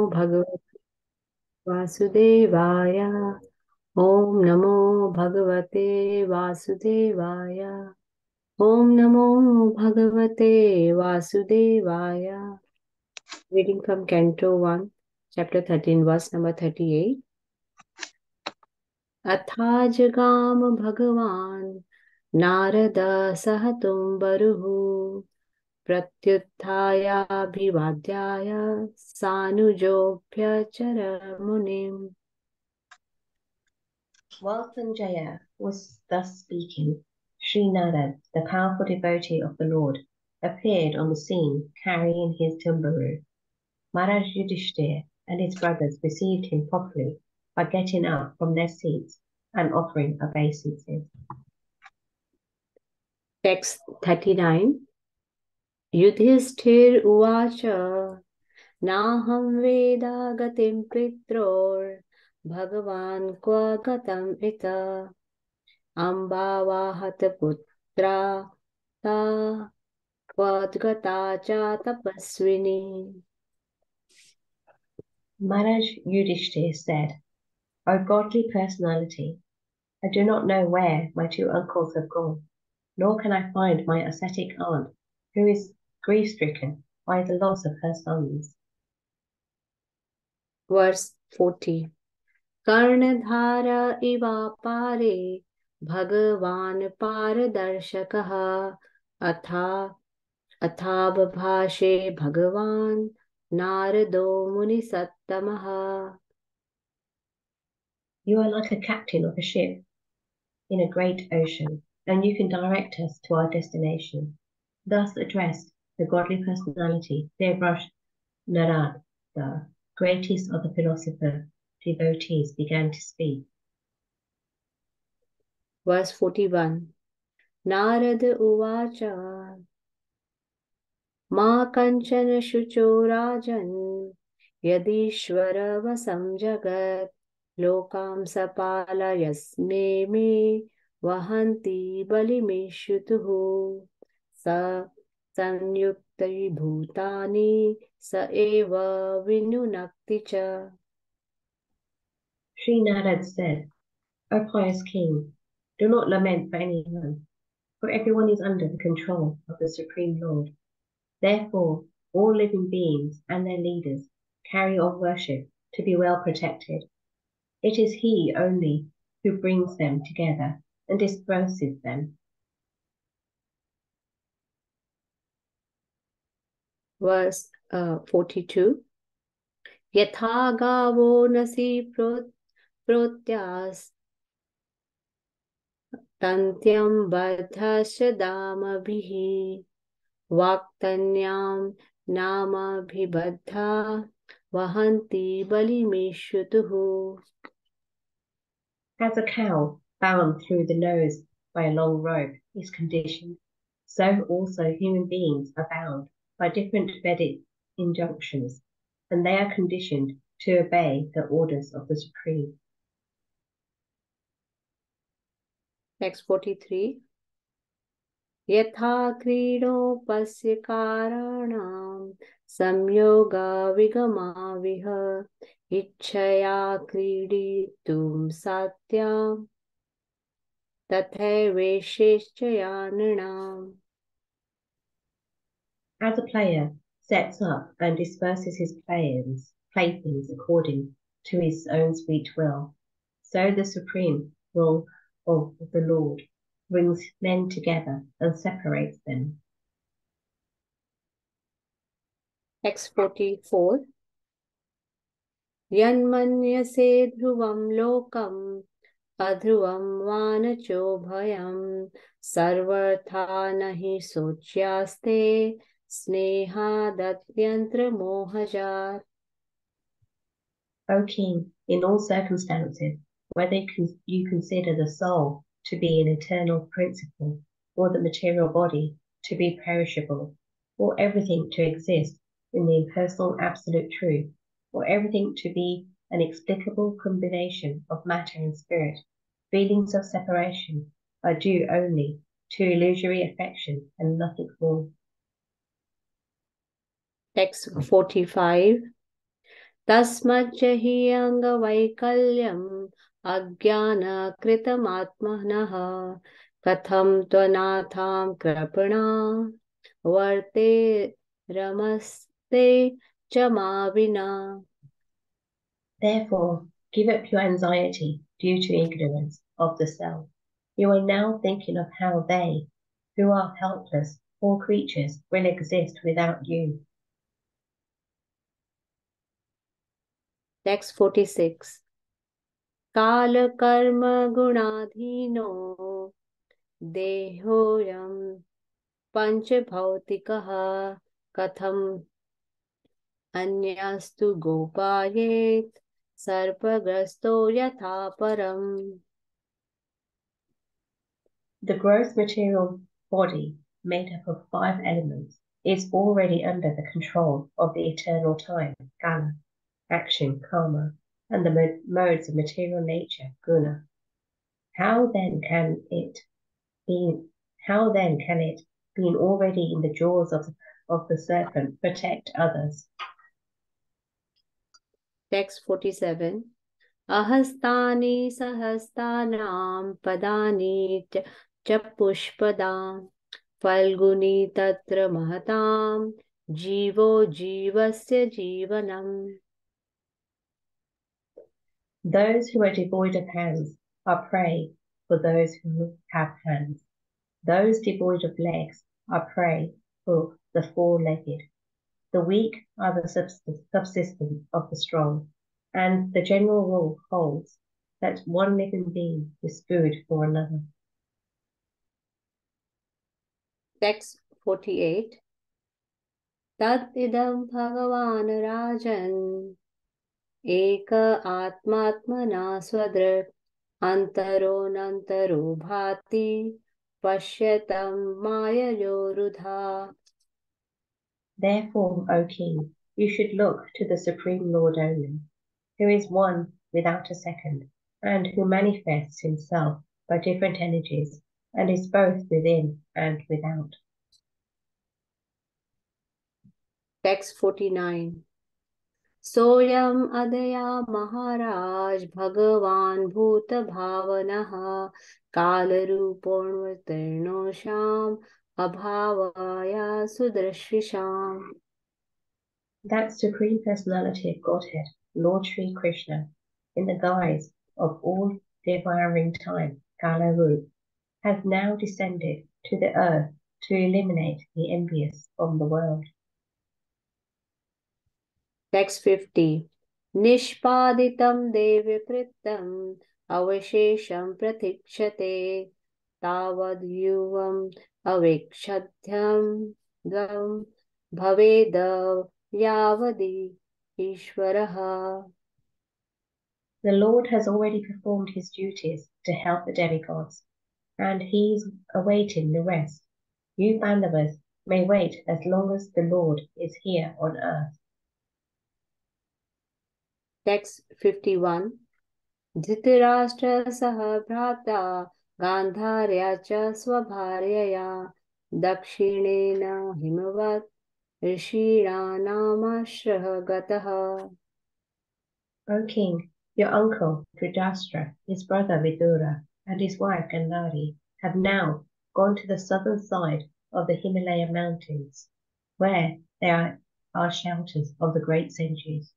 भगवते वासुदेवाय। ॐ नमो भगवते वासुदेवाय। ॐ नमो भगवते वासुदेवाय. Reading from Canto 1, Chapter 13, verse number 38. अथा जगाम भगवान् Narad सहतुं बरुः प्रत्युत्थायाभिवाद्याय सानुजोऽभ्यचर मुनिम्. While Sanjaya was thus speaking, Sri Narad, the powerful devotee of the Lord, appeared on the scene carrying his tumbaru. Maharaj Yudhishthir and his brothers received him properly by getting up from their seats and offering obeisances. Text 39. Yudhishthir uvacha naham veda gatim pitror bhagavan kva gatam ita ambavahat putra ta kvadgata cha tapasvini. Maharaj Yudhishthir said, O godly personality, I do not know where my two uncles have gone, nor can I find my ascetic aunt, who is grief-stricken by the loss of her sons. Verse 40. कर्णधार इवा पारे भगवान् पारदर्शकः अथाबभाषे भगवान् नारदो मुनिसत्तमः. You are like a captain of a ship in a great ocean, and you can direct us to our destination. Thus addressed the godly personality, Devraj Narada, the greatest of the philosopher devotees, began to speak. Verse 41. Narad uvacha ma kanchana shucho rajan yadishvara vasam jagat lokam sapalayasme me vahanti balimeshutuhu sa sanyuktai bhutani sa eva vinunakti cha. Sri Narad said, O pious king, do not lament for anyone, for everyone is under the control of the Supreme Lord. Therefore, all living beings and their leaders carry on worship to be well protected. It is He only who brings them together and disperses them. Verse 42. Yatha gavo nasi protyas tantyam baddhasya damabhihi vaktanyam namabhibaddha vahanti balimeshutuhu. As a cow bound through the nose by a long rope is conditioned, so also human beings are bound by different Vedic injunctions, and they are conditioned to obey the orders of the Supreme. Text 43. Yatha kridopasya karanam samyoga vigama viha ichchaya kriditum satyam tathaivaisheshchayananam. As a player sets up and disperses his playthings according to his own sweet will, so the supreme will of the Lord brings men together and separates them. Text 44. Yanmanyase dhruvam lokam adhruvam vanacho bhayam sarvartha nahi sochyaste snehadathyantra mohajar. O King, in all circumstances, whether you consider the soul to be an eternal principle, or the material body to be perishable, or everything to exist in the impersonal absolute truth, or everything to be an explicable combination of matter and spirit, feelings of separation are due only to illusory affection and nothing more. Text 45. तस्मच्च हि अङ्गवैकल्यम् अज्ञानकृतमात्मनः कथं त्वनाथां कृपणा वर्ते रमस्ते च मा विना. Therefore, give up your anxiety due to ignorance of the self. You are now thinking of how they, who are helpless, poor creatures, will exist without you. Text 46. Kala karma gunadhino dehoyam panchabhautikaha katham अन्यास्तु गोपायेत् सर्पग्रस्तो यथा परम्. The gross material body, made up of 5 elements, is already under the control of the eternal time, kala, action, karma, and the modes of material nature, guna. How then can it, being already in the jaws of the serpent, protect others? Text 47. Ahastani sahastanam padani च पुष्पदां फल्गुनी तत्र महतां जीवो जीवस्य जीवनम्. Those who are devoid of hands are prey for those who have hands. Those devoid of legs are prey for the 4-legged. The weak are the subsistence of the strong, and the general rule holds that one living being is food for another. Text 48. Tat idam bhagavan rajan एक आत्मात्मना स्वदृक् अन्तरोऽनन्तरो भाति पश्यतं माययोरुधा. Therefore, O King, you should look to the Supreme Lord only, who is one without a second, and who manifests himself by different energies, and is both within and without. Text 49. सोऽयम् अदया महाराज भगवान् भूतभावनः कालरूपोऽवतीर्णोषाम् अभावाय सुदृशिषाम्. That Supreme Personality of Godhead, Lord Sri Krishna, in the guise of all-devouring time, Kala Roop, has now descended to the earth to eliminate the envious from the world. Text 50. Nishpaditam devyakritam avashesham pratikshate tavad yuvam avikshadhyam dvam bhaveda yavadi ishvaraha. The Lord has already performed his duties to help the demigods, and he is awaiting the rest. You Pandavas may wait as long as the Lord is here on earth. Text 51. Dhritarashtra saha bhrata Gandharya cha svabharyaya Dakshinena himavat Rishira namashrah gataha. O King, your uncle Dhritarashtra, his brother Vidura, and his wife Gandhari have now gone to the southern side of the Himalaya mountains, where there are shelters of the great centuries.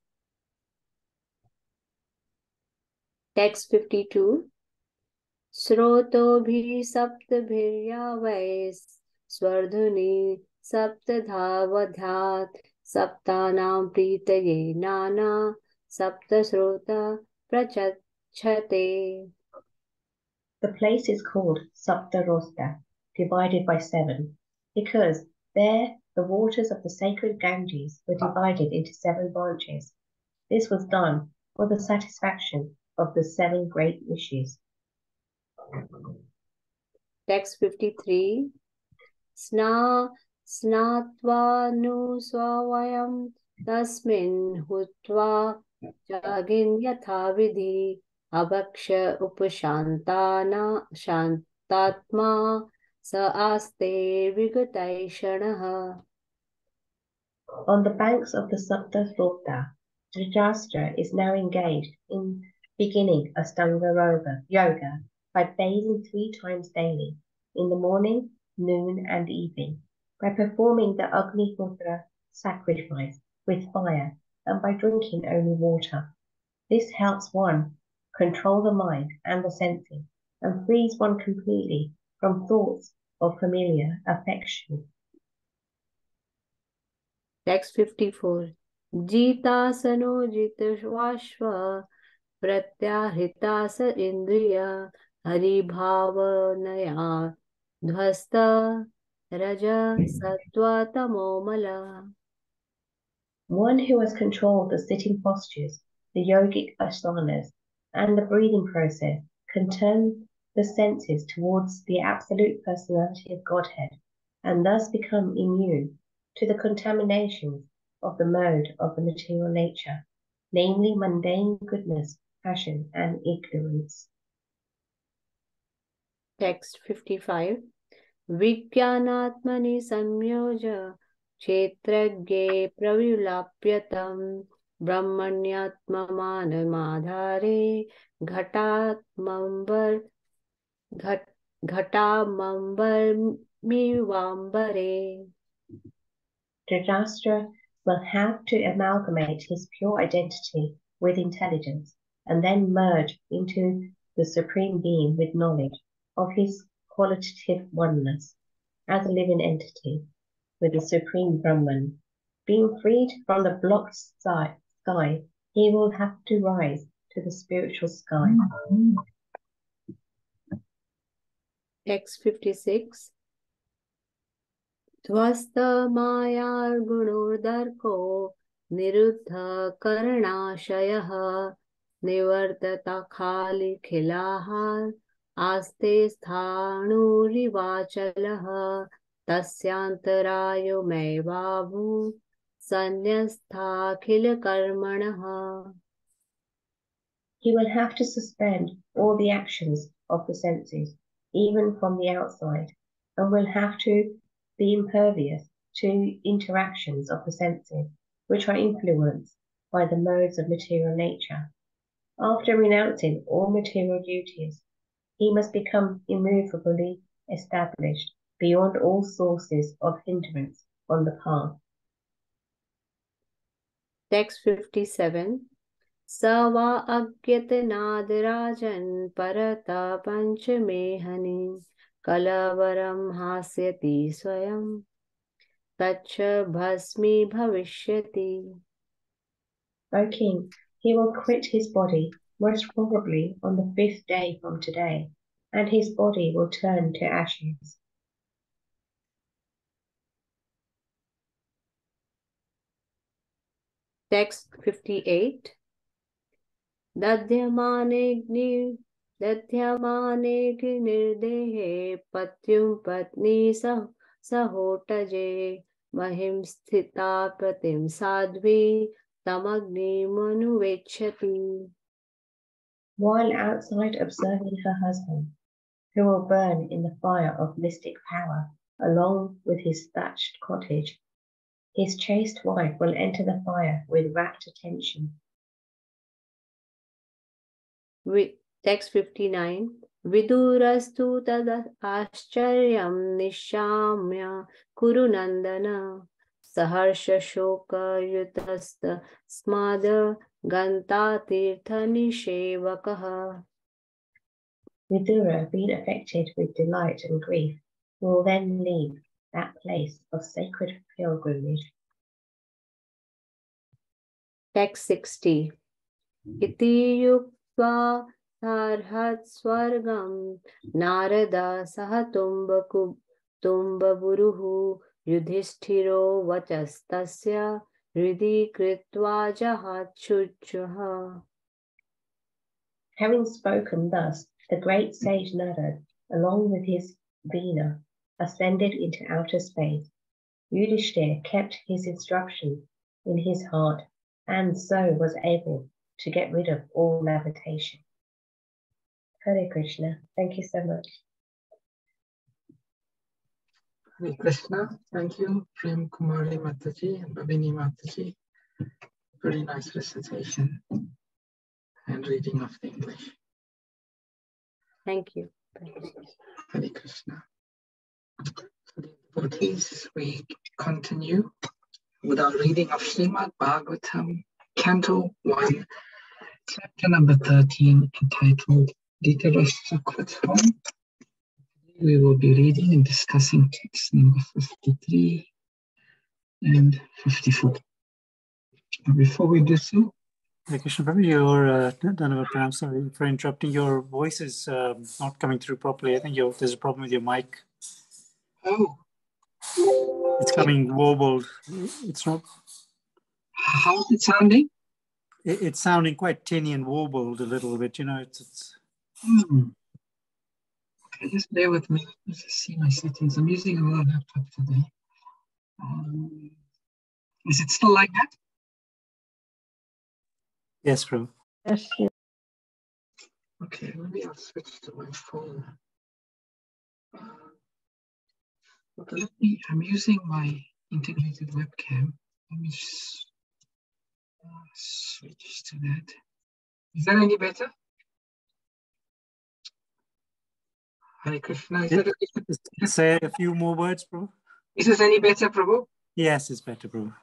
Text 52. Srotobhi saptabhirya vais Swardhuni saptadhavadhyat Saptanam pritaye nana Saptasrota prachachate. The place is called Saptarosta, divided by 7, because there the waters of the sacred Ganges were divided into 7 branches. This was done for the satisfaction of the 7 great wishes. Text 53. Snatva nu swayam tasmin hutva jagin yatha vidhi abhaksha upashantana shantatma sa aste vigataishanaha. On the banks of the Saptarota, Dhritarashtra is now engaged in beginning Astanga yoga by bathing 3 times daily, in the morning, noon, and evening, by performing the Agnihotra sacrifice with fire, and by drinking only water. This helps one control the mind and the senses, and frees one completely from thoughts of familiar affection. Text 54. Jitasano jitashvashva pratyahritasa indriya haribhavanaya dhvasta raja sattva tamomala. One who has controlled the sitting postures, the yogic asanas, and the breathing process can turn the senses towards the absolute personality of Godhead, and thus become immune to the contaminations of the mode of the material nature, namely mundane goodness, passion, and ignorance. Text 55. Vijnanatmani samyoja kshetragye pravilapyatam brahmanyatmamanmadhare ghatamambar mivambare. Dhritarashtra will have to amalgamate his pure identity with intelligence, and then merge into the Supreme Being with knowledge of his qualitative oneness as a living entity with the Supreme Brahman. Being freed from the blocked sky, he will have to rise to the spiritual sky. Text 56. Tvasta mayar gunurdarko niruddha karnashayah nivartata khali khilahar aste sthanurivachalah tasyantarayo maivabu sanyasthakhil karmanah. He will have to suspend all the actions of the senses, even from the outside, and will have to be impervious to interactions of the senses, which are influenced by the modes of material nature. After renouncing all material duties, he must become immovably established beyond all sources of hindrance on the path. Text 57. Sava agyatnadarajan parata panchmehani kalavaram hasyati swayam tacha bhasmi bhavishyati. O king, he will quit his body, most probably on the 5th day from today, and his body will turn to ashes. Text 58. Dadhyamane nirdehe patyum patni sahotaje mahim sthita pratim sadhvi tamagni manuvechati. While outside observing her husband, who will burn in the fire of mystic power along with his thatched cottage, his chaste wife will enter the fire with rapt attention. Text 59. Vidurastu tad ascharyam nishamya kuru nandana saharsha shoka yutasta smada ganta tirtha nishevakaha. Vidura, being affected with delight and grief, will then leave that place of sacred pilgrimage. Text 60. Iti yuktva tarhat swargam narada saha tumbaburuhu yudhishthiro vachastasya hridhi kritva jahachuchuha. Having spoken thus, the great sage Narad, along with his Veena, ascended into outer space. Yudhishthir kept his instructions in his heart, and so was able to get rid of all levitation. Hare Krishna. Thank you so much. Hare Krishna. Thank you, Prem Kumari Mataji and Babini Mataji. Very nice recitation and reading of the English. Thank you. Hare Krishna. So, devotees, we continue with our reading of Srimad Bhagavatam, Canto 1, Chapter number 13, entitled Dhritarashtra Quits Home. We will be reading and discussing text number 53 and 54. And before we do so, Krishna Prabhu, your Dhanavad Pranam, sorry for interrupting. Your voice is not coming through properly. I think there's a problem with your mic. oh, It's coming warbled. It's not. how's it sounding? It's sounding quite tinny and warbled a little bit. You know, it's. Okay, just bear with me. Let's just see my settings. I'm using a little laptop today. Is it still like that? Yes, Prabhu. Yes. Okay, maybe I'll switch to my phone. Okay, I'm using my integrated webcam. Let me switch to that. Is that any better? Hare Krishna. Say a few more words, Prabhu. Is this any better, Prabhu? Yes, it's better, Prabhu.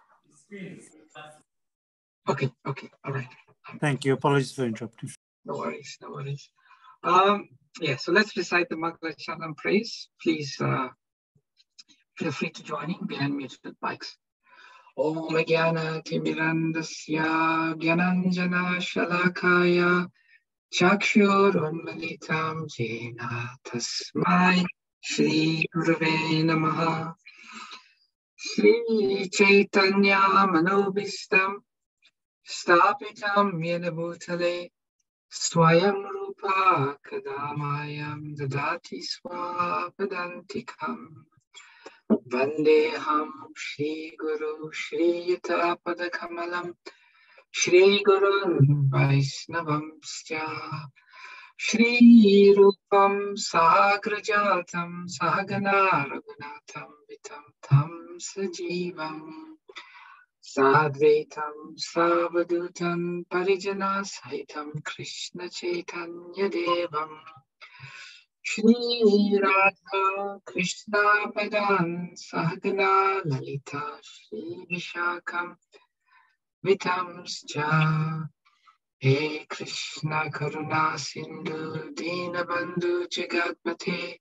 Okay, all right. Thank you. Apologies for interrupting. No worries. Yeah, so let's recite the Mangala Charan praise. Please feel free to join in behind muted mics. Om Jnana Timirandasya Gyananjana Shalakaya Chakshurunmilitam Jena Tasmai Shri Gurave Namaha. Shri Chaitanya Manobhistam Stapitam Yena Bhutale Swayam Rupa Kadamayam Dadati Swapadantikam Vandeham Shri Guru Shri Yuta Padakamalam Shri Gurun Vaisnavamsya Shri Rupam Sagrajatam Sahagana Raghunatham Vitam Tam Sajivam Sadvaitam Savadutam Parijana Sahitam Krishna Chaitanya Devam Shri Radha Krishna Padan Sahagana Lalita Shri Vishakam Vitamscha He Krishna Karuna Sindhu Dinabandhu Jagatpate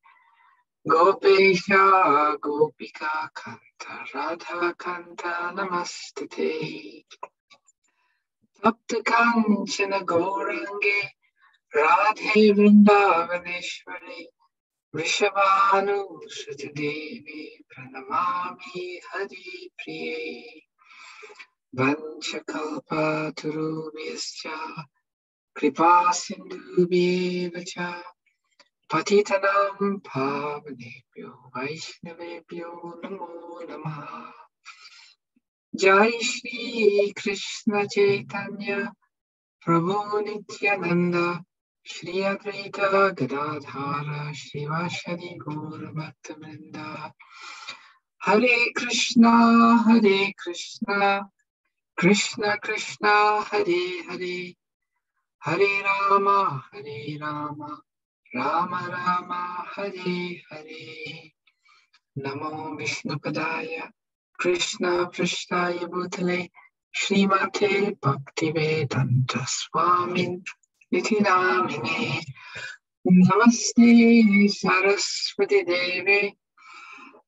Gopesha Gopika Kanta Radha Kanta Namastite Tapta Kanchana Gaurange Radhe Vrindavaneshwari Vrishabhanu Sutadevi Pranamami Hari Priye Vanchakalpa Turubhyascha Kripa Sindhubhyeva cha Patitanam Pavanebhyo Vaishnavebhyo Namo Namaha. Jai Shri Krishna Chaitanya Prabhu Nityananda Shri Advaita Gadadhara Srivasadi Gaura Bhaktivinoda Hare Krishna Krishna Krishna Hare Hare Hare Rama Rama Rama Hare Hare Namo Vishnupadaya Krishna Prishtaya Bhutale Srimate Bhaktivedanta Swamin Niti Namine Namaste Saraswati Devi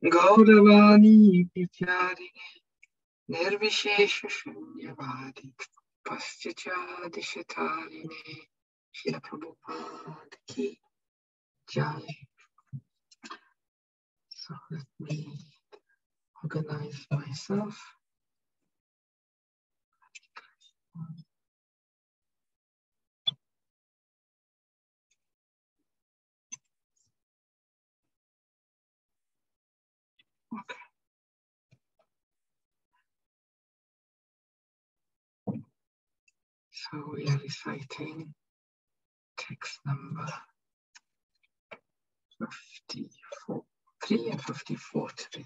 Gauravani Vicharini Nirvishesha Shunyavadi Paschachadishatarine Srila Prabhupada Ki Jai. So let me organize myself. Okay. So we are reciting text number 53 and 54 today.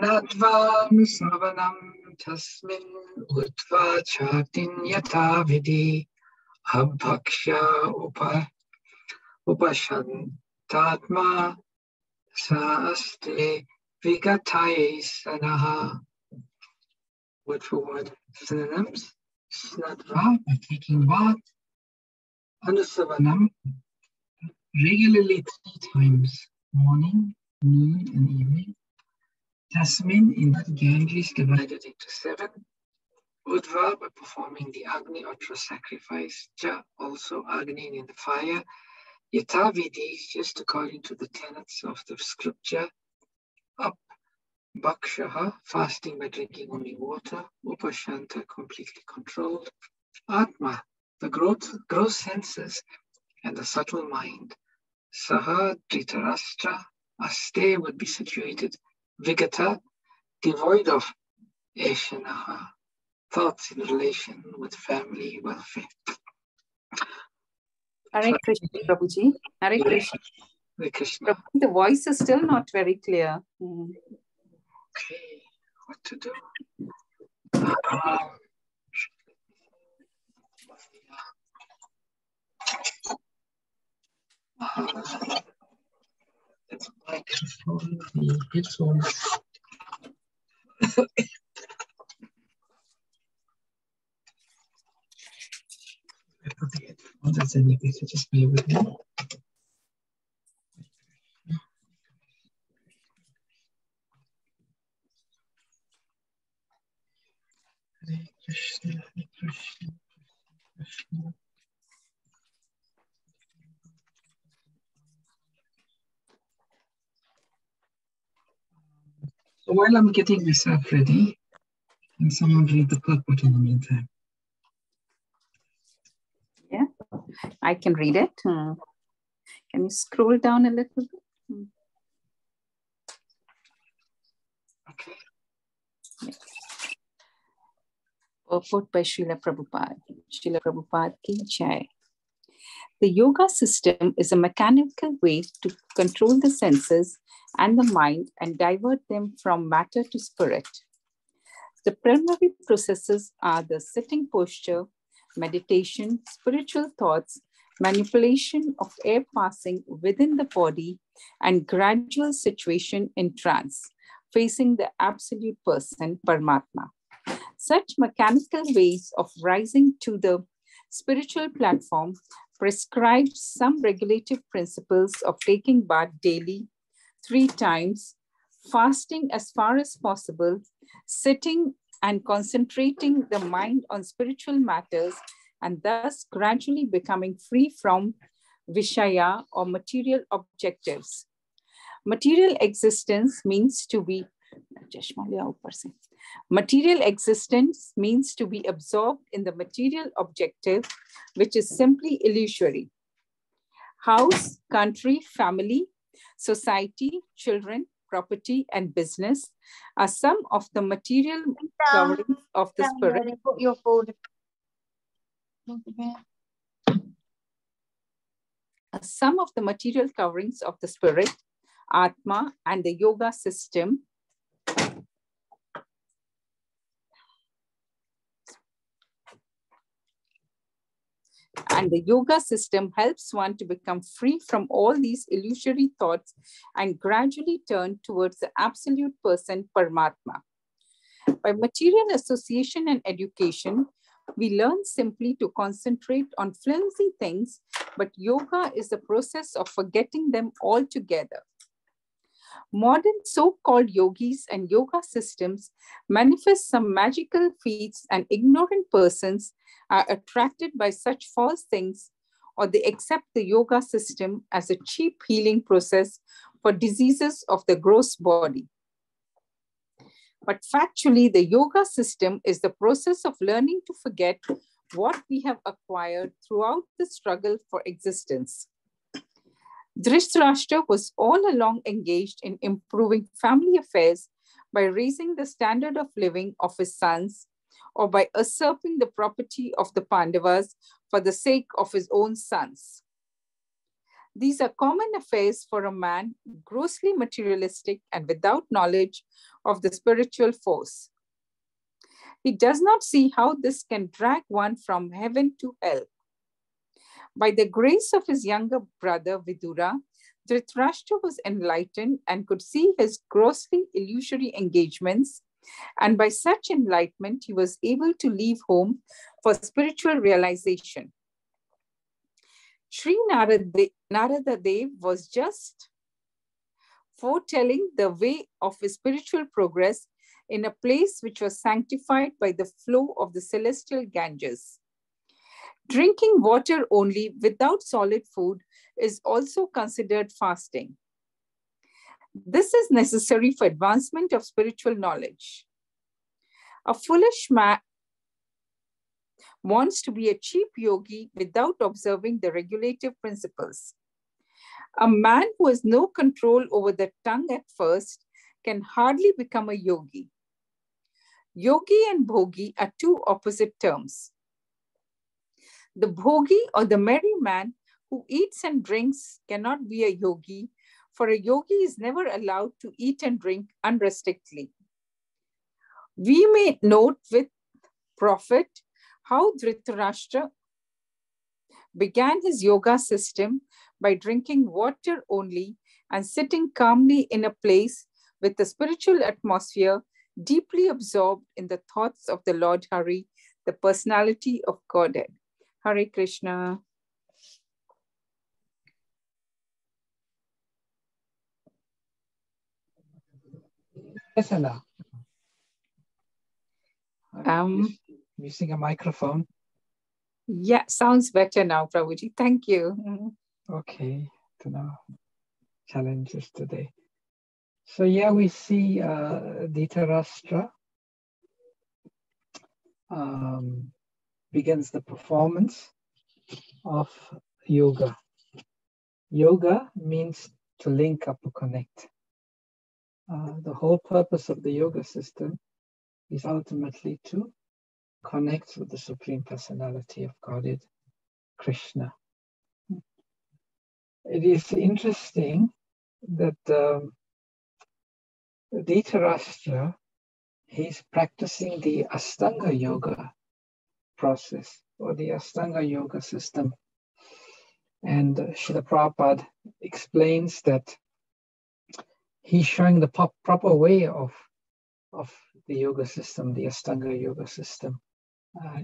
Snatvam savanam tasmin utva chatin yata vidi abhaksha upashantatma saste vigatai sanaha. Word for word synonyms. Snatva, by taking bath. Anusavanam, regularly 3 times, morning, noon, and evening. Tasmin, in that Ganges divided into 7. Udva, by performing the Agni Atra sacrifice. Ja, also Agni in the fire. Yatavidi, just according to the tenets of the scripture. Up, Bhakshaha, fasting by drinking only water. Upashanta, completely controlled. Atma, the gross senses and the subtle mind. Saha, Dhritarashtra, Aste would be situated. Vigata, devoid of Eshanaha, thoughts in relation with family welfare. Hare Krishna, Prabhuji. Hare Krishna. Hare Krishna. Prabhu, the voice is still not very clear. Okay, what to do? It's microphone, the headphones. I put the headphones as anything, so just bear with me. Hare Krishna, Hare Krishna, Krishna. So while I'm getting myself ready, can someone read the purport in the meantime? Yeah, I can read it. Can you scroll down a little bit? Okay. Purport by Srila Prabhupada. Srila Prabhupada ki jai. The yoga system is a mechanical way to control the senses and the mind and divert them from matter to spirit. The preliminary processes are the sitting posture, meditation, spiritual thoughts, manipulation of air passing within the body, and gradual situation in trance, facing the absolute person, Paramatma. Such mechanical ways of rising to the spiritual platform prescribe some regulative principles of taking bath daily, 3 times, fasting as far as possible, sitting and concentrating the mind on spiritual matters, and thus gradually becoming free from Vishaya or material objectives. Material existence means to be Material existence means to be absorbed in the material objective, which is simply illusory. House, country, family, society, children, property, and business are some of the material coverings of the spirit. Put your food. Some of the material coverings of the spirit, Atma, and the yoga system helps one to become free from all these illusory thoughts and gradually turn towards the absolute person, Paramatma. By material association and education, we learn simply to concentrate on flimsy things, but yoga is the process of forgetting them altogether. Modern so-called yogis and yoga systems manifest some magical feats, and ignorant persons are attracted by such false things, or they accept the yoga system as a cheap healing process for diseases of the gross body. But factually, the yoga system is the process of learning to forget what we have acquired throughout the struggle for existence. Dhritarashtra was all along engaged in improving family affairs by raising the standard of living of his sons, or by usurping the property of the Pandavas for the sake of his own sons. These are common affairs for a man grossly materialistic and without knowledge of the spiritual force. He does not see how this can drag one from heaven to hell. By the grace of his younger brother Vidura, Dhritarashtra was enlightened and could see his grossly illusory engagements, and by such enlightenment, he was able to leave home for spiritual realization. Sri Narada Dev was just foretelling the way of his spiritual progress in a place which was sanctified by the flow of the celestial Ganges. Drinking water only without solid food is also considered fasting. This is necessary for advancement of spiritual knowledge. A foolish man wants to be a cheap yogi without observing the regulative principles. A man who has no control over the tongue at first can hardly become a yogi. Yogi and bhogi are two opposite terms. The bhogi or the merry man who eats and drinks cannot be a yogi, for a yogi is never allowed to eat and drink unrestrictedly. We may note with profit how Dhritarashtra began his yoga system by drinking water only and sitting calmly in a place with a spiritual atmosphere, deeply absorbed in the thoughts of the Lord Hari, the personality of Godhead. Hare Krishna. Yes, Anna. Using a microphone. Yeah, sounds better now, Prabhuji. Thank you. Okay, to know challenges today. So yeah, we see Dhritarashtra begins the performance of yoga. Yoga means to link up or connect. The whole purpose of the yoga system is ultimately to connect with the Supreme Personality of Godhead, Krishna. It is interesting that Dhritarashtra, he's practicing the Ashtanga yoga process or the Ashtanga yoga system. And Srila Prabhupada explains that he's showing the proper way of the yoga system, the Ashtanga yoga system,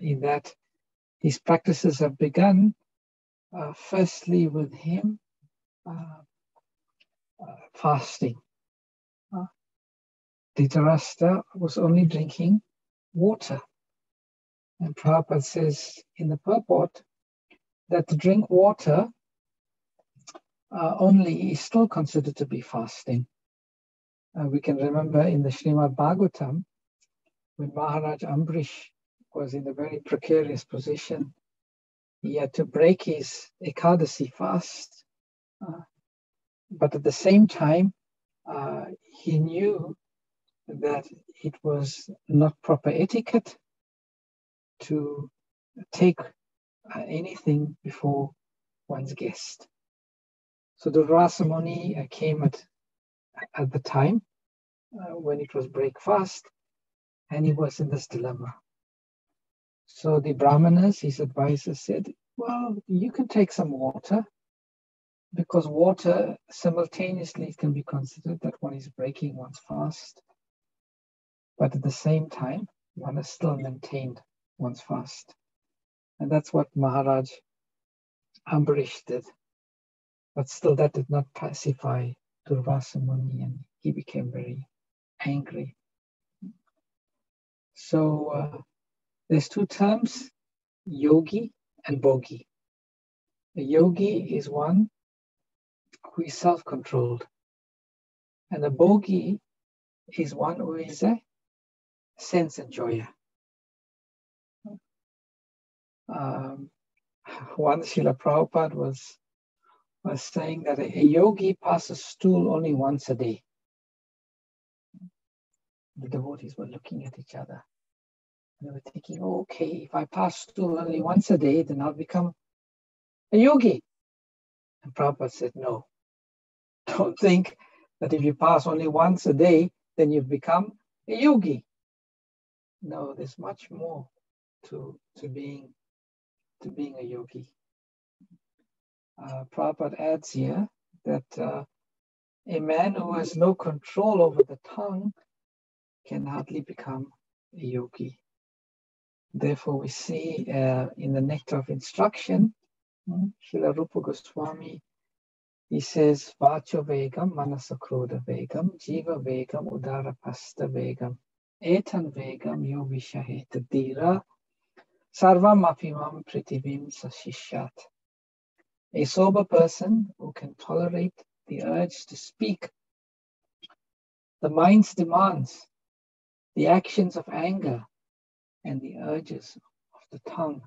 in that his practices have begun firstly with him fasting. Dhritarashtra was only drinking water. And Prabhupada says in the purport that to drink water only is still considered to be fasting. We can remember in the Srimad Bhagavatam, when Maharaj Ambrish was in a very precarious position, he had to break his Ekadasi fast. But at the same time, he knew that it was not proper etiquette to take anything before one's guest. So the Rasamuni came at the time when it was break fast, and he was in this dilemma. So the Brahmanas, his advisors, said, well, you can take some water, because water simultaneously can be considered that one is breaking one's fast, but at the same time, one has still maintained one's fast. And that's what Maharaj Ambarish did. But still that did not pacify Durvasa Muni, and he became very angry. So there's two terms, yogi and bhogi. A yogi is one who is self-controlled, and a bhogi is one who is a sense enjoyer. Once Srila Prabhupada was saying that a yogi passes stool only once a day. The devotees were looking at each other. They were thinking, oh, okay, if I pass stool only once a day, then I'll become a yogi. And Prabhupada said, no, don't think that if you pass only once a day, then you've become a yogi. No, there's much more to being a yogi. Prabhupada adds here that a man who has no control over the tongue can hardly become a yogi. Therefore, we see in the Nectar of Instruction, Srila Rupa Goswami, he says, Vacho Vegam, Manasakroda Vegam, Jiva Vegam, Udara Pasta Vegam, Etan Vegam, Yovishaheta Dira, Sarvam Apimam Pritibim Sashishat. A sober person who can tolerate the urge to speak, the mind's demands, the actions of anger, and the urges of the tongue,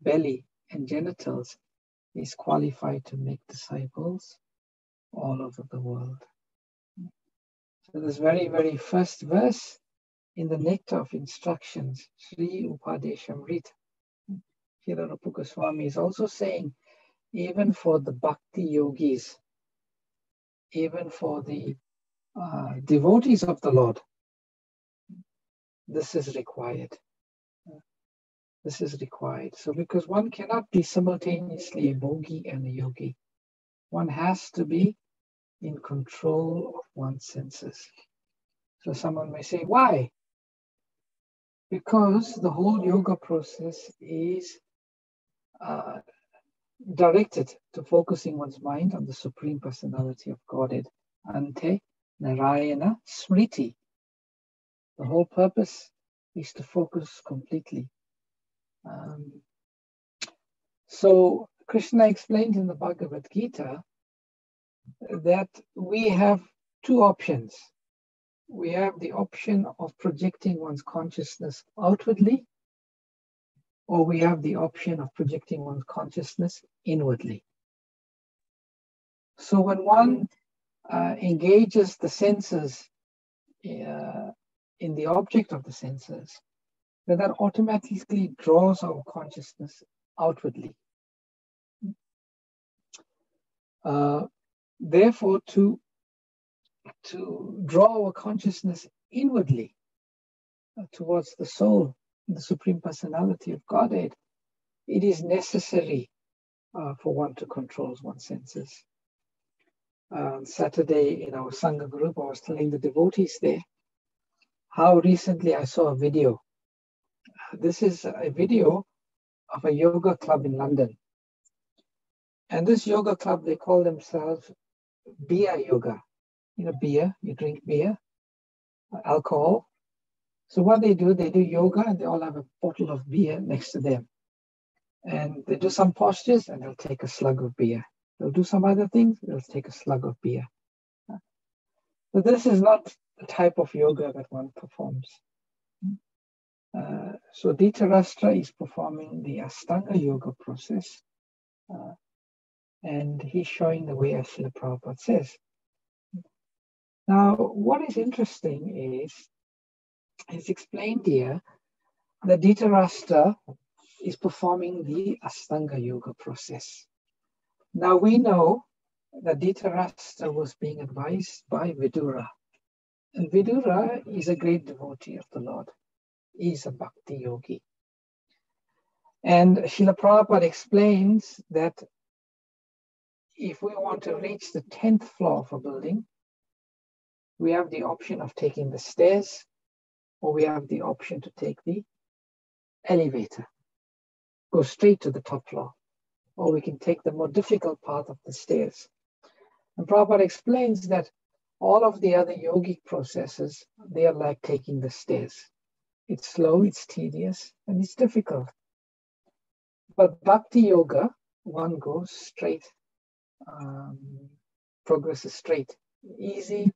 belly, and genitals is qualified to make disciples all over the world. So this very, very first verse in the Nectar of Instructions, Sri Upadeshamrit, Srila Rupa Goswami is also saying, even for the bhakti yogis, even for the devotees of the Lord, this is required. This is required. So because one cannot be simultaneously a bhogi and a yogi, one has to be in control of one's senses. So someone may say, why? Because the whole yoga process is directed to focusing one's mind on the Supreme Personality of Godhead, Ante Narayana Smriti. The whole purpose is to focus completely. So Krishna explains in the Bhagavad Gita that we have two options. We have the option of projecting one's consciousness outwardly, or we have the option of projecting one's consciousness inwardly. So when one engages the senses in the object of the senses, then that automatically draws our consciousness outwardly. Therefore, to draw our consciousness inwardly towards the soul, the Supreme Personality of Godhead, it is necessary for one to control one's senses. Saturday in our Sangha group, I was telling the devotees there how recently I saw a video. This is a video of a yoga club in London. And this yoga club, they call themselves beer yoga. You know, beer, you drink beer, alcohol. So what they do yoga and they all have a bottle of beer next to them. And they do some postures and they'll take a slug of beer. They'll do some other things, they'll take a slug of beer. So this is not the type of yoga that one performs. So Dhritarashtra is performing the Ashtanga yoga process. And he's showing the way as Srila Prabhupada says. Now, what is interesting is, it's explained here that Dhritarashtra is performing the Ashtanga yoga process. Now we know that Dhritarashtra was being advised by Vidura. And Vidura is a great devotee of the Lord. He is a bhakti yogi. And Srila Prabhupada explains that if we want to reach the 10th floor of a building, we have the option of taking the stairs, or we have the option to take the elevator, go straight to the top floor, or we can take the more difficult path of the stairs. And Prabhupada explains that all of the other yogic processes, they are like taking the stairs. It's slow, it's tedious, and it's difficult. But bhakti yoga, one goes straight, progresses straight, easy,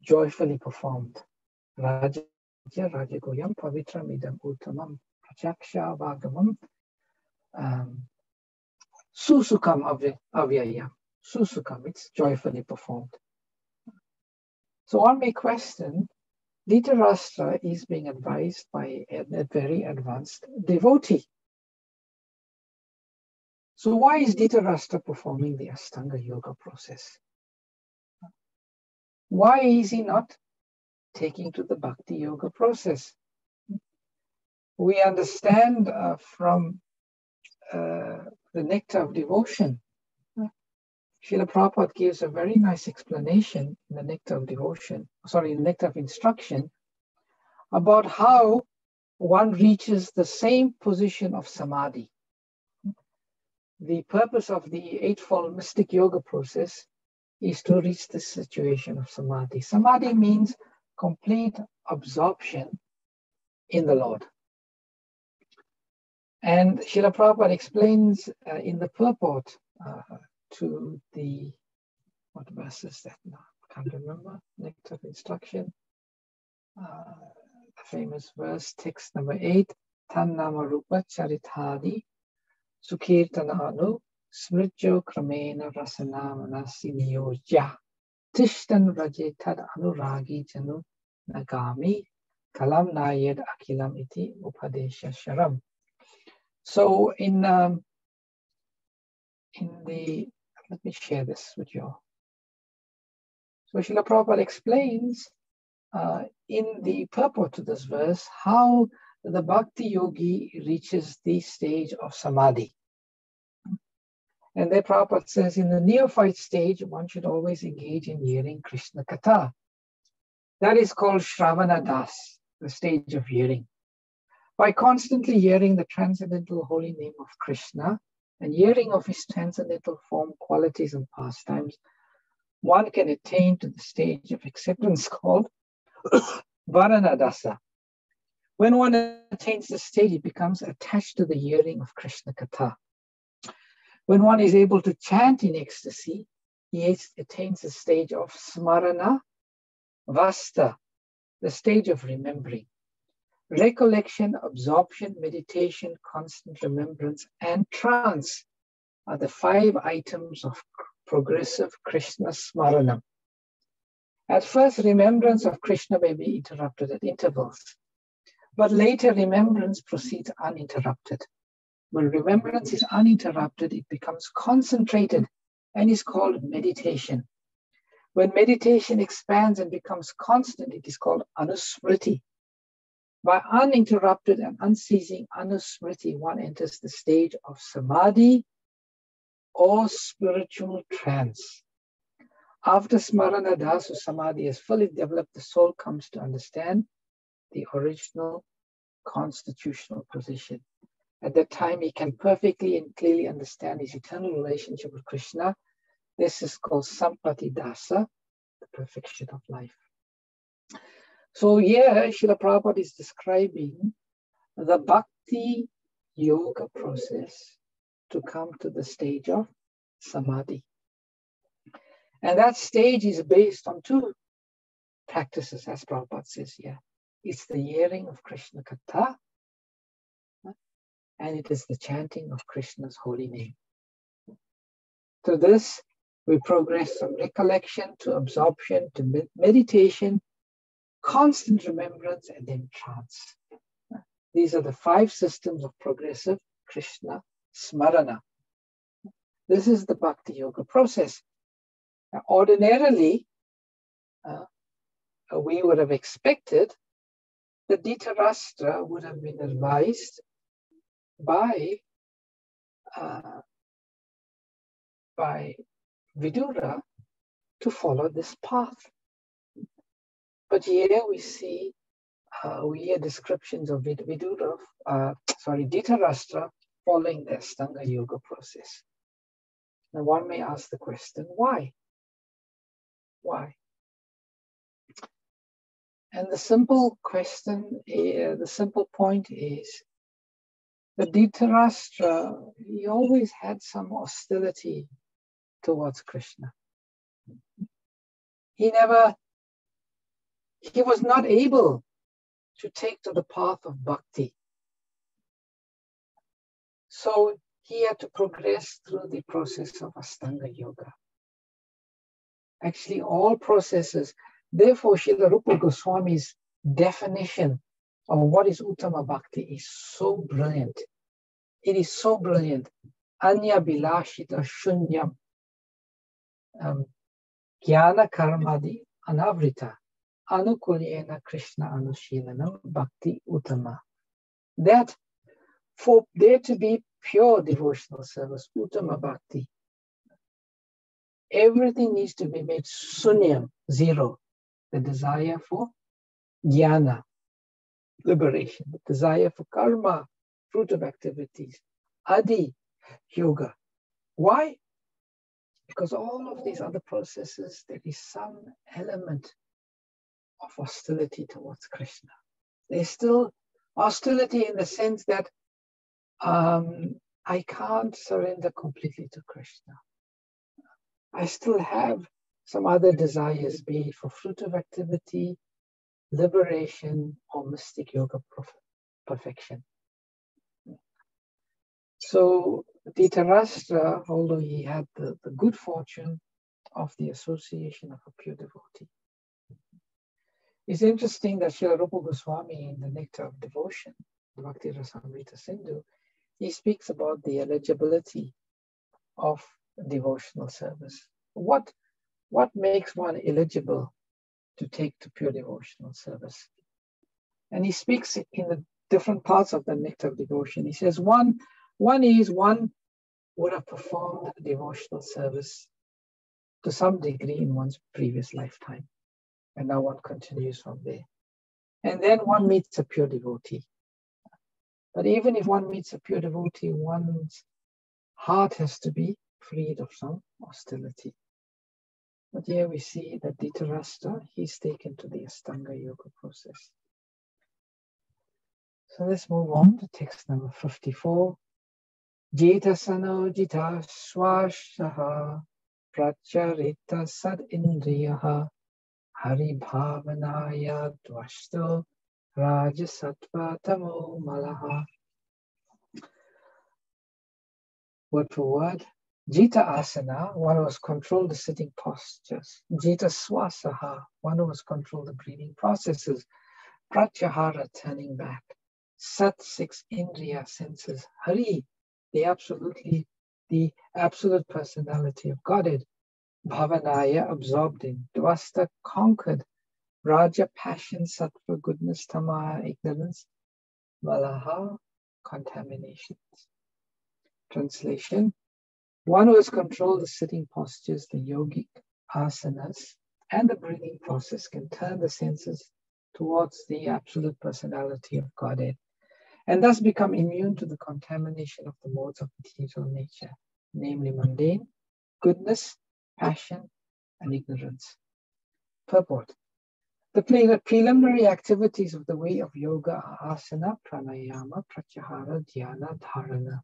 joyfully performed. Raja Rajagoyam Pavitram Idam Uttamam Prachaksha Vagamam Susukam Avyayam. Susukam, it's joyfully performed. So one may question, Dhritarashtra is being advised by a very advanced devotee. So why is Dhritarashtra performing the Ashtanga yoga process? Why is he not taking to the bhakti yoga process? We understand from the nectar of devotion. Srila Prabhupada gives a very nice explanation in the nectar of devotion, sorry, in the nectar of instruction, about how one reaches the same position of samadhi. The purpose of the Eightfold Mystic Yoga process is to reach this situation of samadhi. Samadhi means complete absorption in the Lord. And Srila Prabhupada explains in the purport to the, what verse is that now? I can't remember, nectar of instruction. The famous verse, text number 8, Tannama Rupa Charitadi Sukirtananu Smritjo Kramena Rasanamana Siniyojya Tishtan Rajetad Anuragi Janu Nagami Kalam Nayed Akilam Iti Upadesha Sharam. So in the, let me share this with you all. So Srila Prabhupada explains in the purport to this verse how the bhakti yogi reaches the stage of samadhi. And there Prabhupada says in the neophyte stage, one should always engage in hearing Krishna Katha. That is called Shravana Das, the stage of hearing. By constantly hearing the transcendental holy name of Krishna and hearing of his transcendental form, qualities, and pastimes, one can attain to the stage of acceptance called Varanadasa. When one attains the stage, it becomes attached to the hearing of Krishna Katha. When one is able to chant in ecstasy, he attains the stage of Smarana Vasta, the stage of remembering. Recollection, absorption, meditation, constant remembrance, and trance are the 5 items of progressive Krishna Smaranam. At first, remembrance of Krishna may be interrupted at intervals, but later remembrance proceeds uninterrupted. When remembrance is uninterrupted, it becomes concentrated and is called meditation. When meditation expands and becomes constant, it is called anusmriti. By uninterrupted and unceasing anusmriti, one enters the stage of samadhi or spiritual trance. After smarana das or samadhi is fully developed, the soul comes to understand the original constitutional position. At that time, he can perfectly and clearly understand his eternal relationship with Krishna. This is called sampati dasa, the perfection of life. So here, Srila Prabhupada is describing the bhakti yoga process to come to the stage of samadhi. And that stage is based on 2 practices, as Prabhupada says here. It's the hearing of Krishna Katha, and it is the chanting of Krishna's holy name. Through this, we progress from recollection to absorption to meditation, constant remembrance, and then trance. These are the 5 systems of progressive Krishna Smarana. This is the Bhakti Yoga process. Now, ordinarily, we would have expected that Dhritarashtra would have been advised by Vidura to follow this path. But here we see, we hear descriptions of Dhritarashtra following the Ashtanga Yoga process. Now one may ask the question, why? Why? And the simple question, the simple point is that Dhritarashtra, he always had some hostility towards Krishna. He was not able to take to the path of bhakti. So he had to progress through the process of Ashtanga Yoga. Actually, all processes. Therefore, Srila Rupa Goswami's definition of what is Uttama Bhakti is so brilliant. It is so brilliant. Anya Bilashita Shunyam Jnana Karmadi anavrita anukulyena Krishna anushilanam bhakti uttama. That for there to be pure devotional service, uttama bhakti, everything needs to be made sunyam, zero. The desire for jnana, liberation, the desire for karma, fruit of activities, adi, yoga. Why? Because all of these other processes, there is some element of hostility towards Krishna. There's still hostility in the sense that I can't surrender completely to Krishna. I still have some other desires, be it for fruit of activity, liberation, or mystic yoga perfection. So Dhritarashtra, although he had the good fortune of the association of a pure devotee, it's interesting that Srila Rupa Goswami in the Nectar of Devotion, the Bhakti Rasamrita Sindhu, he speaks about the eligibility of devotional service. What makes one eligible to take to pure devotional service? And he speaks in the different parts of the Nectar of Devotion. He says one would have performed devotional service to some degree in one's previous lifetime. And now one continues from there. And then one meets a pure devotee. But even if one meets a pure devotee, one's heart has to be freed of some hostility. But here we see that Dhritarashtra, he's taken to the Astanga Yoga process. So let's move on to text number 54. Jita sano jita swashaha pracharita sad indriyaha hari bhavanaya dvashto rajasattva tamo malaha. Word for word. Jita asana, one who has controlled the sitting postures. Jita swasaha, one who has controlled the breathing processes. Pratyahara, turning back. Sat, six indriya senses. Hari, the absolute personality of Godhead. Bhavanaya, absorbed in. Dvasta, conquered. Raja, passion. Sattva, goodness. Tama, ignorance. Malaha, contaminations. Translation. One who has controlled the sitting postures, the yogic asanas, and the breathing process can turn the senses towards the absolute personality of Godhead, and thus become immune to the contamination of the modes of material nature, namely mundane, goodness, passion, and ignorance. Purport. The preliminary activities of the way of yoga are asana, pranayama, pratyahara, dhyana, dharana.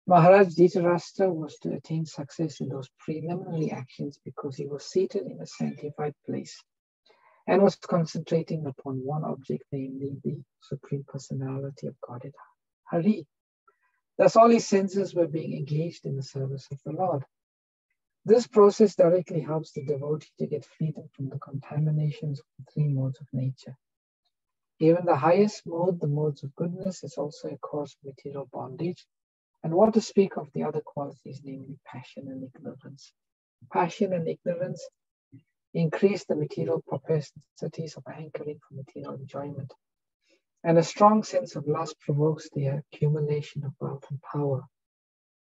Maharaj Dhritarashtra was to attain success in those preliminary actions because he was seated in a sanctified place and was concentrating upon one object, namely the Supreme Personality of Godhead, Hari. Thus all his senses were being engaged in the service of the Lord. This process directly helps the devotee to get freedom from the contaminations of the three modes of nature. Even the highest mode, the modes of goodness, is also a cause of material bondage. And what to speak of the other qualities, namely passion and ignorance. Passion and ignorance increase the material propensities of hankering for material enjoyment. And a strong sense of lust provokes the accumulation of wealth and power.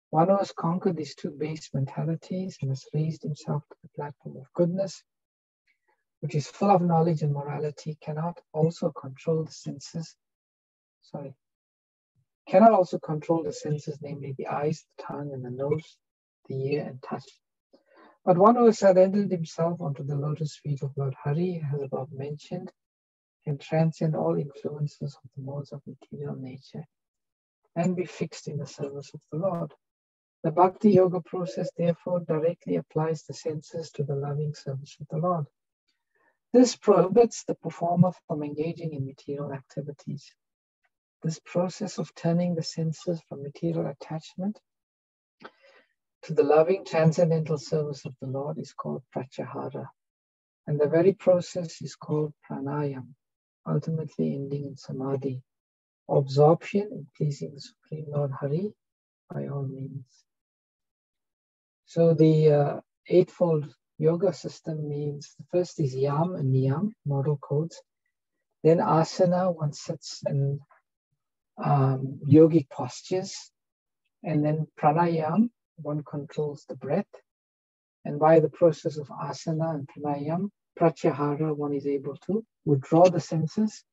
One who has conquered these two base mentalities and has raised himself to the platform of goodness, which is full of knowledge and morality, cannot also control the senses, namely the eyes, the tongue, and the nose, the ear, and touch. But one who has surrendered himself onto the lotus feet of Lord Hari, as above mentioned, can transcend all influences of the modes of material nature and be fixed in the service of the Lord. The Bhakti Yoga process, therefore, directly applies the senses to the loving service of the Lord. This prohibits the performer from engaging in material activities. This process of turning the senses from material attachment to the loving transcendental service of the Lord is called pratyahara. And the very process is called pranayam, ultimately ending in samadhi, absorption in pleasing the Supreme Lord Hari by all means. So the Eightfold yoga system means the first is yam and niyam, model codes. Then asana, one sits in yogic postures. And then pranayam, one controls the breath. And by the process of asana and pranayam, pratyahara, one is able to withdraw the senses.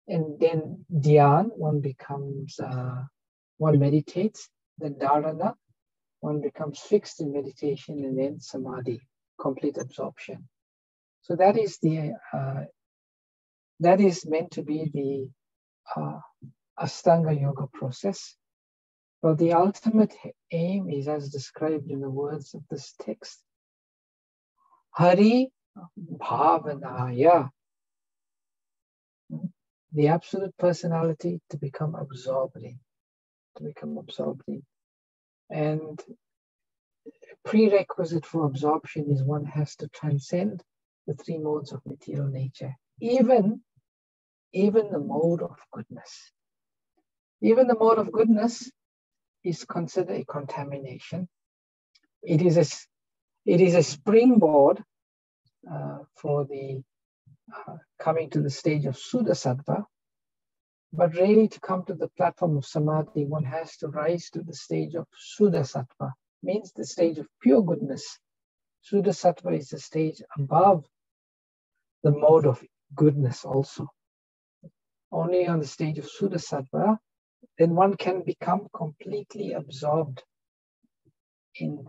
And then dhyan, one becomes, one meditates. Then dharana, one becomes fixed in meditation. And then samadhi, complete absorption. So that is meant to be the Ashtanga yoga process. But the ultimate aim is as described in the words of this text. Hari Bhavanaya. The absolute personality to become absorbed in. And prerequisite for absorption is one has to transcend the three modes of material nature. Even the mode of goodness. Even the mode of goodness is considered a contamination. It is a springboard for the coming to the stage of Sudasattva, but really to come to the platform of Samadhi, one has to rise to the stage of Sudasattva, means the stage of pure goodness. Sudasattva is the stage above the mode of goodness also. Only on the stage of Sudasattva, then one can become completely absorbed in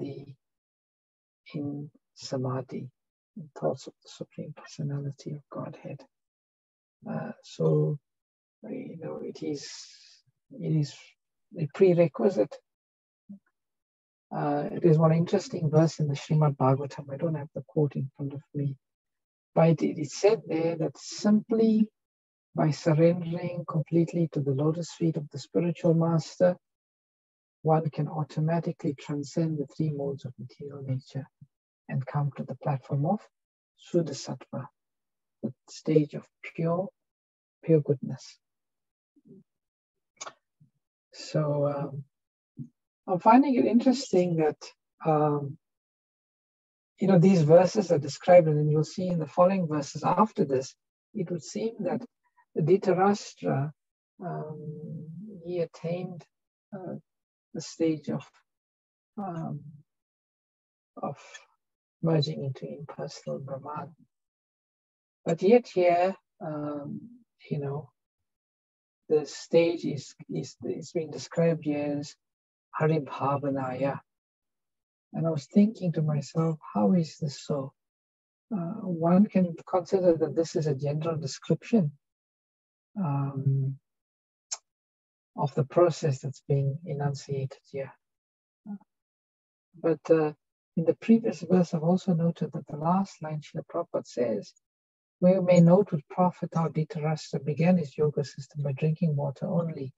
Samadhi, in thoughts of the Supreme Personality of Godhead. So, it is a prerequisite. It is one interesting verse in the Srimad Bhagavatam. I don't have the quote in front of me, but it is said there that simply by surrendering completely to the lotus feet of the spiritual master, one can automatically transcend the three modes of material nature and come to the platform of Sudasattva, the stage of pure goodness. So I'm finding it interesting that these verses are described, and then you'll see in the following verses after this, it would seem that Dhritarashtra, he attained the stage of merging into impersonal Brahman. But yet here, the stage is being described here as Hari Bhavanaya. And I was thinking to myself, how is this so? One can consider that this is a general description of the process that's being enunciated here. But in the previous verse, I've also noted that the last line, Srila Prabhupada says, we may note with Prophet how Dhritarashtra began his yoga system by drinking water only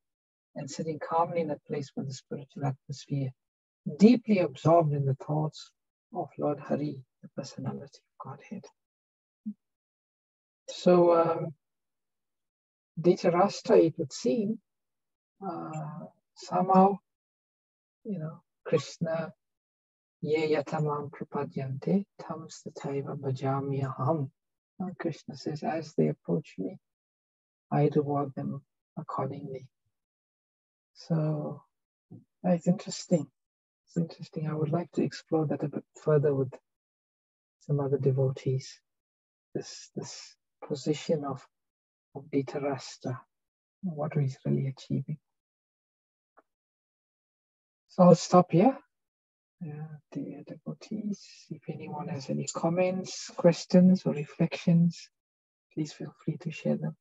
and sitting calmly in a place with the spiritual atmosphere, deeply absorbed in the thoughts of Lord Hari, the personality of Godhead. So Dhritarashtra, it would seem, somehow, Krishna, ye yatamam prapadyante tam stataiva bhajami aham. Krishna says, as they approach me, I reward them accordingly. So it's interesting. It's interesting. I would like to explore that a bit further with some other devotees. This position of Dhritarashtra, what he's really achieving. So I'll stop here. Dear devotees, if anyone has any comments, questions, or reflections, please feel free to share them.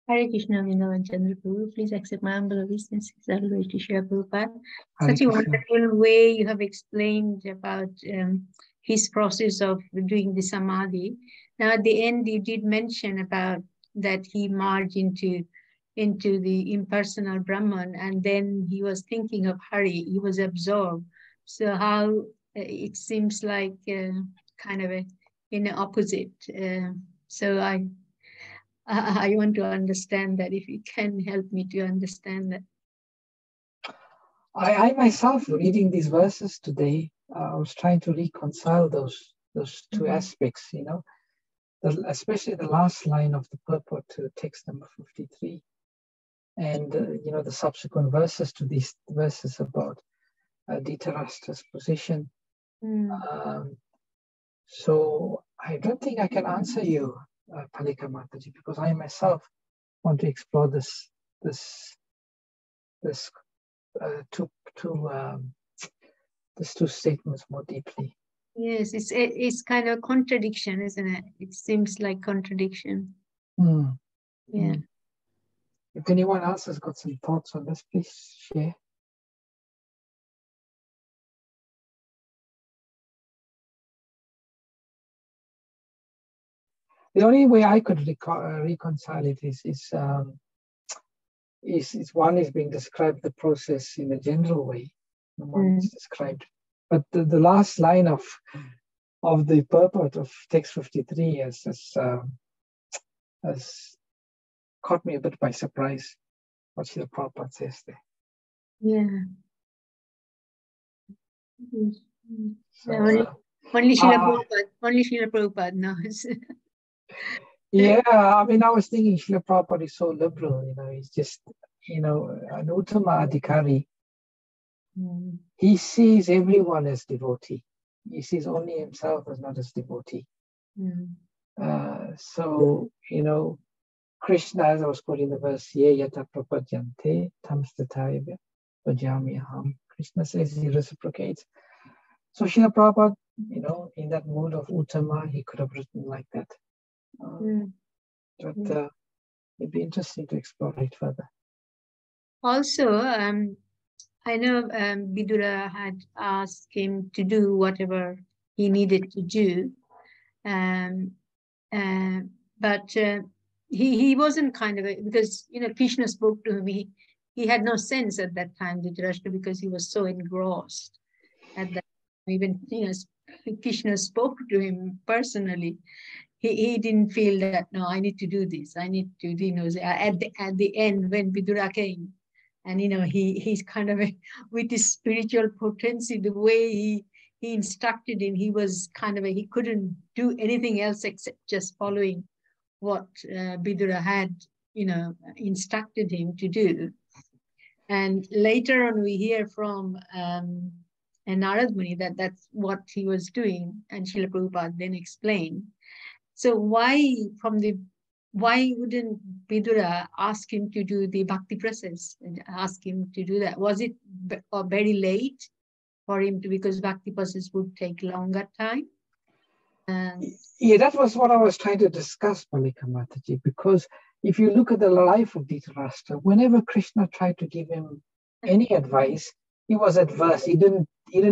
Hare Krishna, Vrindavan, Chandra, Prabhu. Please accept my humble obeisances. Always to share Prabhupada. Such a wonderful way you have explained about his process of doing the samadhi. Now, at the end, you did mention about that he merged into the impersonal Brahman, and then he was thinking of Hari. He was absorbed. So how it seems like kind of in the opposite. So I want to understand that, if you can help me to understand that. I myself, reading these verses today, I was trying to reconcile those two aspects, you know, especially the last line of the purport to text number 53, and you know, the subsequent verses to these verses about Dhritarashtra's position. So I don't think I can answer you, Palika Mataji, because I myself want to explore this two statements more deeply. Yes, it's kind of contradiction, isn't it? It seems like contradiction. Yeah. If anyone else has got some thoughts on this, please share. The only way I could reconcile it is one is being described the process in a general way, the one is described, but the last line of the purport of text 53 has caught me a bit by surprise. What Srila Prabhupada says there. Yeah. So, only Srila Prabhupada knows. Yeah, I mean, I was thinking Srila Prabhupada is so liberal, you know, he's just, you know, an Uttama Adhikari. He sees everyone as devotee. He sees only himself as not as devotee. So, you know, Krishna, as I was quoting the verse, Ye yata prapadyante tamstataya vajami aham. Krishna says he reciprocates. So Srila Prabhupada, you know, in that mood of Uttama, he could have written like that. But it'd be interesting to explore it further. Also, I know Vidura had asked him to do whatever he needed to do, but he wasn't kind of because, you know, Krishna spoke to him. He had no sense at that time, Dhritarashtra, because he was so engrossed at that time. Even, you know, Krishna spoke to him personally. He didn't feel that, no, I need to do this. I need to, you know, at the end when Vidura came, and, you know, he's kind of with his spiritual potency, the way he instructed him, he was kind of he couldn't do anything else except just following what Vidura had, you know, instructed him to do. And later on, we hear from Narad Muni that's what he was doing, and Srila Prabhupada then explained. So why wouldn't Vidura ask him to do the bhakti process and ask him to do that? Was it very late for him to, because bhakti process would take longer time? Yeah, that was what I was trying to discuss, Palika Mataji, because if you look at the life of Dhritarashtra, whenever Krishna tried to give him any advice, he was adverse. He didn't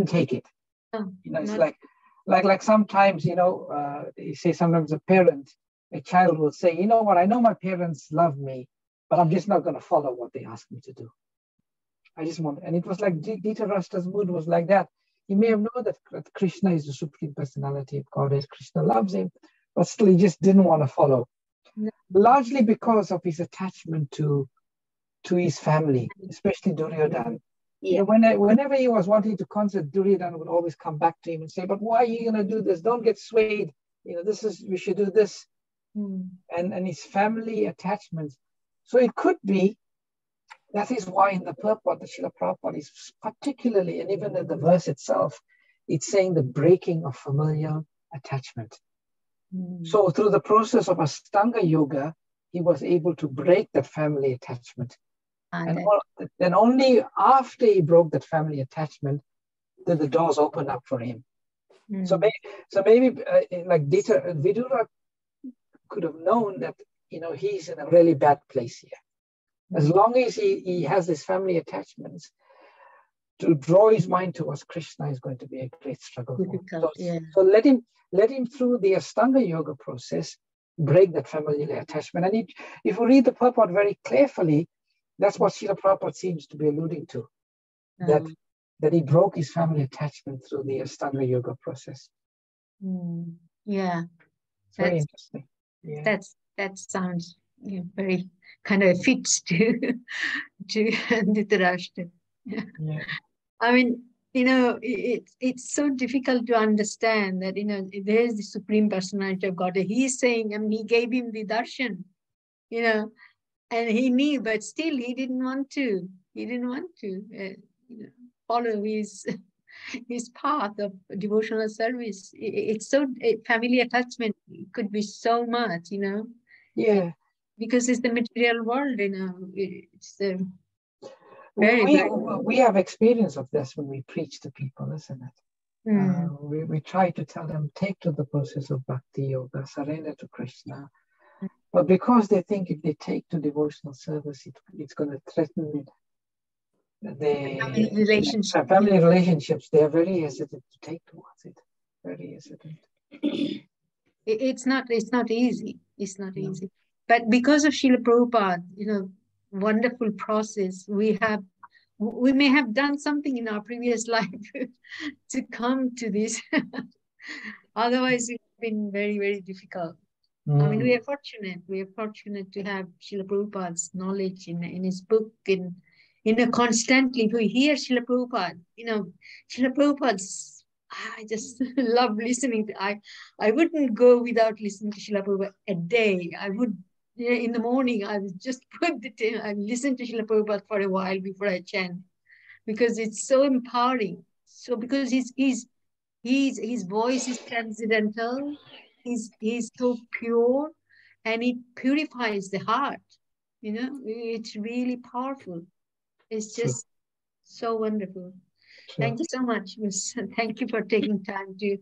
take it. You know, it's like sometimes, you know, you say sometimes a child will say, you know what, I know my parents love me, but I'm just not going to follow what they ask me to do. I just want, and it was like Dhritarashtra's mood was like that. He may have known that Krishna is the Supreme Personality of Godhead. Krishna loves him, but still he just didn't want to follow. Largely because of his attachment to his family, especially Duryodhana. Yeah. You know, whenever he was wanting to concert, Duryodhana would always come back to him and say, but why are you going to do this? Don't get swayed. You know, we should do this. And his family attachments. So it could be, that is why in the purport, the Srila Prabhupada is particularly, and even in the verse itself, it's saying the breaking of familial attachment. So through the process of Ashtanga Yoga, he was able to break that family attachment. And then only after he broke that family attachment did the doors open up for him. So maybe like Vidura could have known that, you know, he's in a really bad place here. As long as he has this family attachments, to draw his mind towards Krishna is going to be a great struggle for him. So let him through the Ashtanga Yoga process break that family attachment. And if you read the purport very carefully, that's what Srila Prabhupada seems to be alluding to, that he broke his family attachment through the Ashtanga Yoga process. Yeah, it's very interesting. Yeah. That sounds very kind of fits to Dhritarashtra. Yeah. I mean, it's so difficult to understand that, there's the Supreme Personality of God. He's saying, I mean, he gave him the darshan, and he knew, but still he didn't want to. He didn't want to follow his path of devotional service. It's so family attachment could be so much, Yeah. because it's the material world, it's very, we have experience of this when we preach to people, isn't it? We try to tell them, take to the process of bhakti yoga, surrender to Krishna. But because they think if they take to devotional service, it's going to threaten family relationships, they are very hesitant to take towards it. Very hesitant. It's not easy. It's not easy. But because of Srila Prabhupada, wonderful process, we may have done something in our previous life to come to this. Otherwise, it's been very, very difficult. I mean, we are fortunate. We are fortunate to have Srila Prabhupada's knowledge in his book, constantly we hear Srila Prabhupada. Srila Prabhupada's. I just love listening to. I wouldn't go without listening to Srila Prabhupada a day. I would. In the morning, I would just I listen to Srila Prabhupada for a while before I chant, because it's so empowering. So because his voice is transcendental. He's so pure, and it purifies the heart. It's really powerful. It's just so wonderful. Thank you so much, Miss. Thank you for taking time to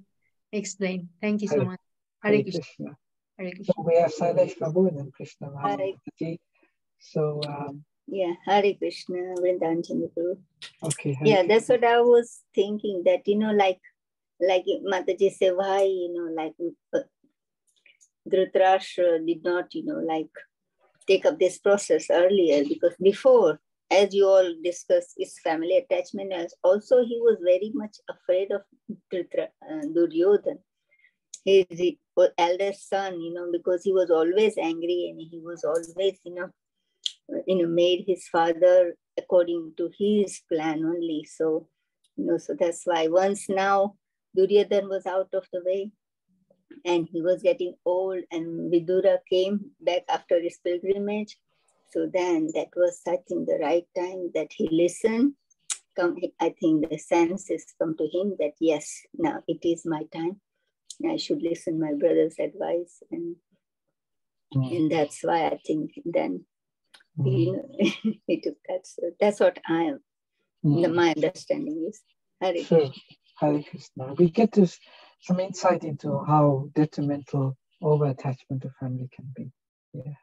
explain. Thank you so much. Hare Krishna. Hare Krishna. So we have Sailesh Prabhu and Krishna Maharaj. So yeah, Hare Krishna, Vrindavan Chandra. Okay. Yeah, that's what I was thinking, that like Mataji said, why Dhritarashtra did not take up this process earlier, because before, as you all discussed, his family attachment, as also he was very much afraid of Duryodhana, his elder son, because he was always angry, and he was always made his father according to his plan only. So so that's why once now Duryodhana was out of the way and he was getting old, and Vidura came back after his pilgrimage. So then that was, I think, the right time that he listened. I think the senses come to him that yes, now it is my time. I should listen my brother's advice, and that's why I think then he took that. So that's what my understanding is. Hare Krishna. Hare Krishna. We get some insight into how detrimental over-attachment to family can be. Yeah.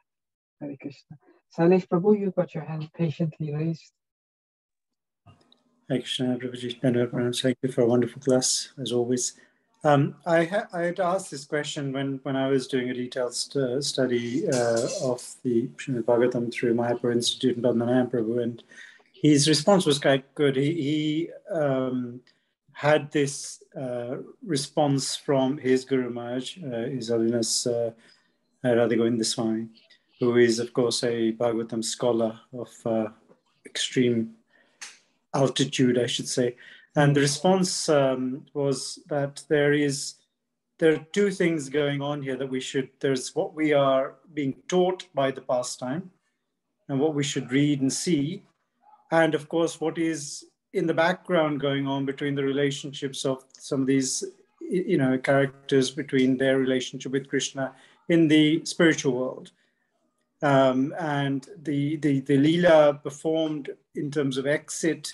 Hare Krishna. Sailesh Prabhu, you got your hand patiently raised. Hare Krishna, Prabhuji. Thank you for a wonderful class, as always. I had asked this question when I was doing a detailed study of the Srimad Bhagavatam through Mayapur Institute and Padmanabhan Prabhu, and his response was quite good. He had this response from his Guru Maharaj, His Holiness Radha Govinda Swami, who is, of course, a Bhagavatam scholar of extreme altitude, I should say. And the response was that there are two things going on here that there's what we are being taught by the pastime and what we should read and see. And of course, what is in the background going on between the relationships of some of these, characters, between their relationship with Krishna in the spiritual world. And the Leela performed in terms of exit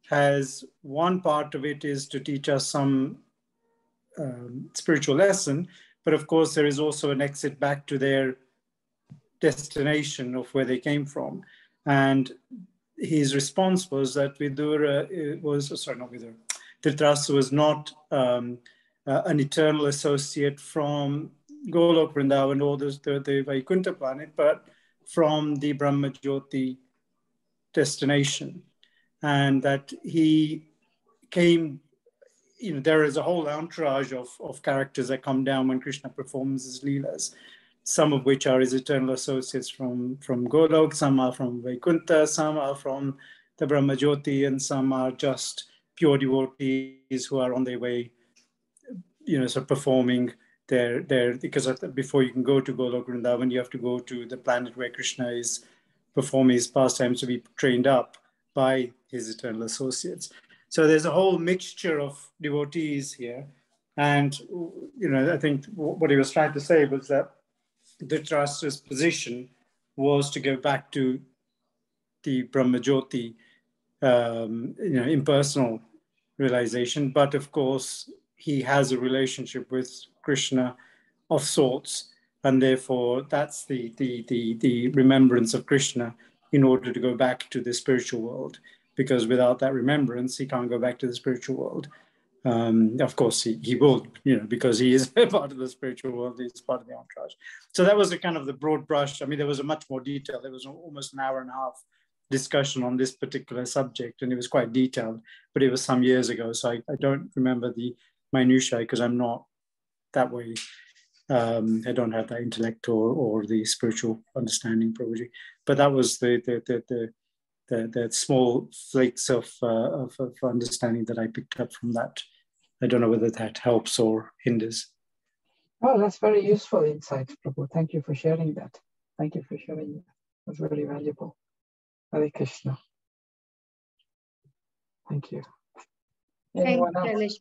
has one part of it is to teach us some spiritual lesson, but of course there is also an exit back to their destination of where they came from. And his response was that Dhritarashtra was not an eternal associate from Golok Vrindavan or the Vaikuntha planet, but from the Brahma Jyoti destination. And that he came, there is a whole entourage of characters that come down when Krishna performs his Leelas, some of which are his eternal associates from Golok, some are from Vaikuntha, some are from the Brahmajyoti, and some are just pure devotees who are on their way, so performing because before you can go to Golok Vrindavan, you have to go to the planet where Krishna is performing his pastimes to be trained up by his eternal associates. So there's a whole mixture of devotees here. And, I think what he was trying to say was that Dhritarashtra's position was to go back to the Brahmajyoti, impersonal realization. But of course, he has a relationship with Krishna of sorts. And therefore, that's the remembrance of Krishna in order to go back to the spiritual world. Because without that remembrance, he can't go back to the spiritual world. Of course, he will, because he is a part of the spiritual world, he's part of the entourage. So that was the kind of the broad brush. I mean, there was a much more detail. There was almost an hour and a half discussion on this particular subject, and it was quite detailed, but it was some years ago. So I don't remember the minutiae because I'm not that way. I don't have that intellect or the spiritual understanding, Prabhuji. But that was the small flakes of understanding that I picked up from that. I don't know whether that helps or hinders. Oh, that's very useful insight, Prabhu. Thank you for sharing that. Thank you for sharing that. That's very valuable. Hare Krishna. Thank you. Anyone else?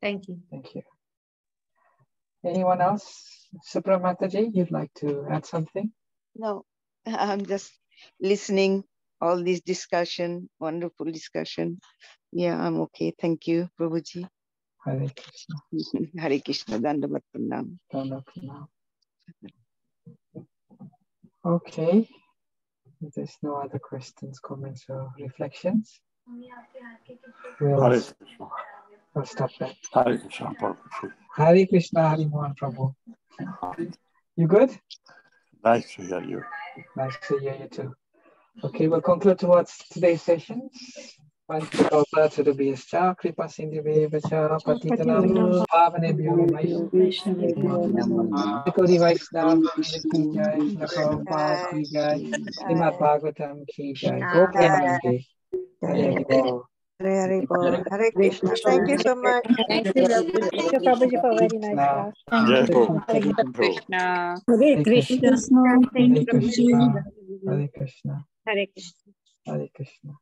Thank you. Thank you. Anyone else? Supra Mataji, you'd like to add something? No, I'm just listening. All this discussion, wonderful discussion. Yeah, I'm okay. Thank you, Prabhuji. Hare Krishna. Hare Krishna. Dandavat Pranam. Dandavat Pranam. Okay. If there's no other questions, comments, or reflections, we'll stop that. Hare Krishna, Prabhu. Hare Krishna, Hare Mohan, Prabhu. You good? Nice to hear you. Nice to hear you too. Okay, we'll conclude towards today's sessions. Vanchakaupa Sudabhyascha Kripa Sindhiveva Patitanam Pavanebhyo Vaishnava Kodi Vaishnava Ki Jai Prabhupada Ki Jai Srimad Bhagavatam Ki Jai Gopiyanande Hare Bol. Hare Bol. Hare Krishna. Thank you so much. Thank you, Prabhuji, for very nice class. Jai Hare Krishna. Krishna. Hare Krishna. Hare Krishna. Hare Krishna. Hare Krishna. Hare Krishna.